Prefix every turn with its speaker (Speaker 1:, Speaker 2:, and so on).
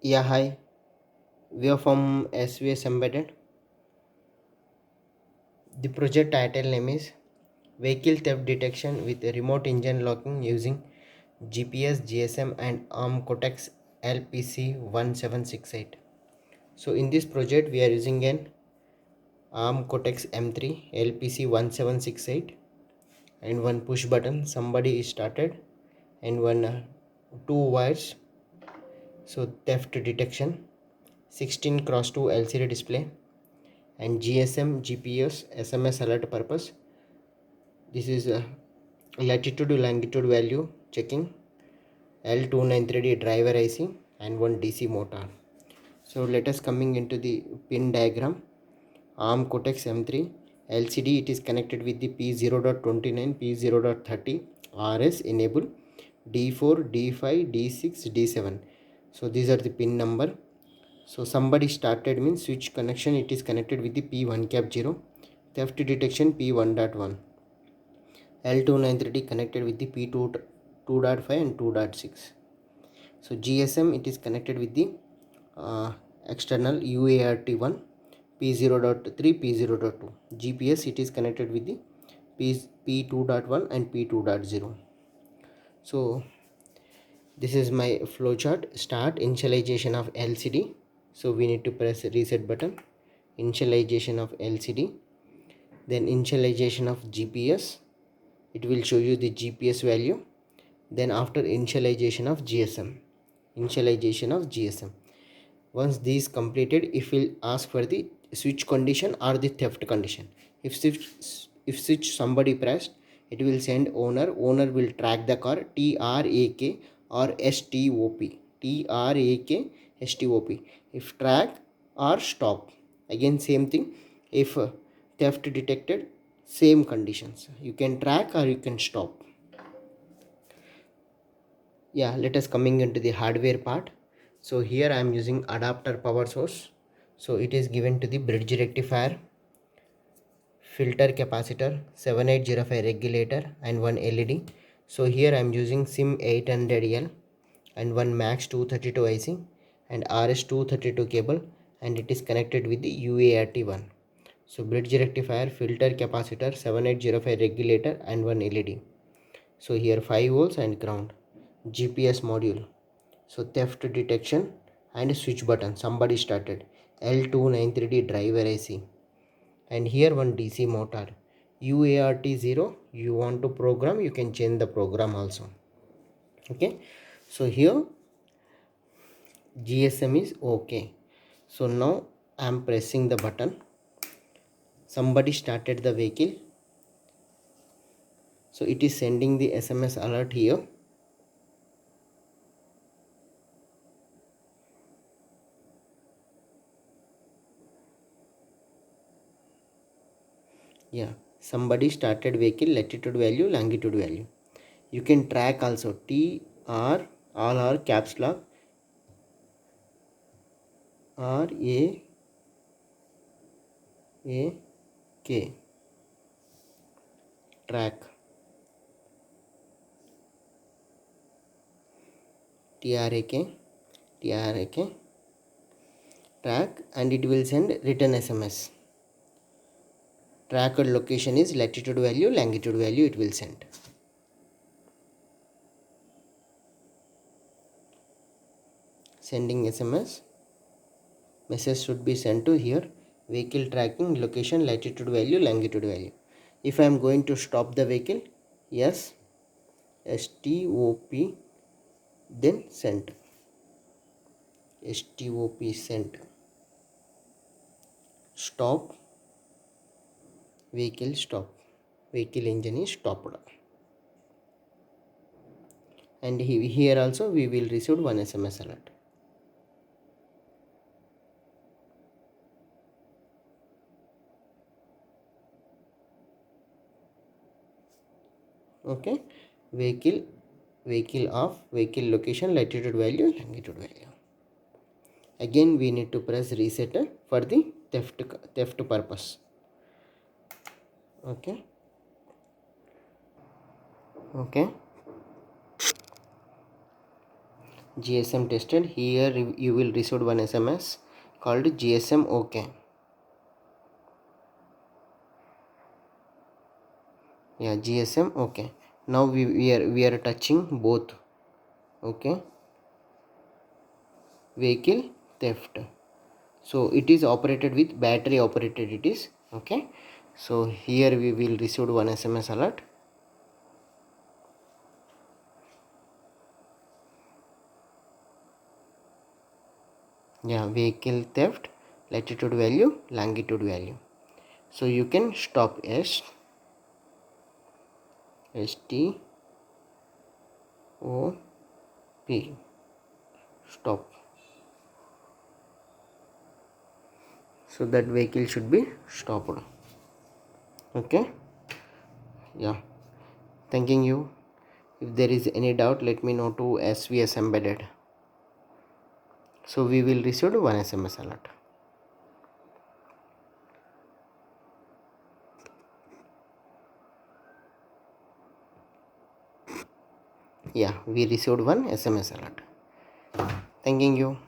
Speaker 1: Yeah, hi. We are from SVS Embedded. The project title name is Vehicle Theft Detection with Remote Engine Locking using GPS, GSM and ARM Cortex LPC1768. So in this project we are using an ARM Cortex M3 LPC1768 and one push button. Somebody is started and one two wires. So theft detection, 16 cross 2 LCD display and GSM, GPS, SMS alert purpose. This is a latitude longitude value checking, L293D driver IC and one DC motor. So let us coming into the pin diagram. ARM Cortex M3 LCD, it is connected with the P0.29, P0.30 RS enable D4, D5, D6, D7. So these are the pin number. So somebody started means switch connection, it is connected with the P1 cap 0, theft detection P1.1, L293D connected with the P2.5 and 2.6. So GSM, it is connected with the external UART1 P0.3 P0.2. GPS, it is connected with the P2.1 and P2.0. So this is my flowchart. Start initialization of LCD. So we need to press reset button. Initialization of LCD, then initialization of GPS. It will show you the GPS value. Then after initialization of GSM. Once these completed, if will ask for the switch condition or the theft condition. If switch somebody pressed, it will send owner will track the car, TRAK or STOP. If track or stop, again same thing. If theft detected, same conditions, you can track or you can stop. Yeah, let us coming into the hardware part. So here I am using adapter power source. So it is given to the bridge rectifier, filter capacitor, 7805 regulator and one LED. So here I am using SIM 800L and one Max 232 IC and RS232 cable, and it is connected with the UART1. So bridge rectifier, filter capacitor, 7805 regulator and one LED. So here 5 volts and ground. GPS module. So theft detection and switch button. Somebody started. L293D driver IC. And here one DC motor. UART0. You want to program, you can change the program also. Okay. So here GSM is okay. So now I am pressing the button. Somebody started the vehicle. So it is sending the SMS alert here. Yeah, somebody started vehicle, latitude value, longitude value. You can track also. TR, all are caps lock, RAK, track, TRAK, track, and it will send return SMS. Tracked location is latitude value, longitude value, it will send. Sending SMS. Message should be sent to here. Vehicle tracking, location, latitude value, longitude value. If I am going to stop the vehicle, yes, STOP, then sent. STOP sent. Stop. Vehicle stop. Vehicle engine is stopped. And here also we will receive one SMS alert. Okay. Vehicle off, vehicle location, latitude value, longitude value. Again we need to press reset for the theft purpose. Okay. Okay. GSM tested. Here you will receive one SMS called GSM OK. Yeah, GSM OK. Now we are touching both. Okay, vehicle theft. So it is operated with battery operated, it is. Okay, so here we will receive one SMS alert. Yeah, vehicle theft, latitude value, longitude value. So you can stop STOP, stop. So that vehicle should be stopped. Okay, yeah, thanking you. If there is any doubt, let me know to SVS embedded. So we will receive one SMS alert. Yeah, we received one SMS alert. Thanking you.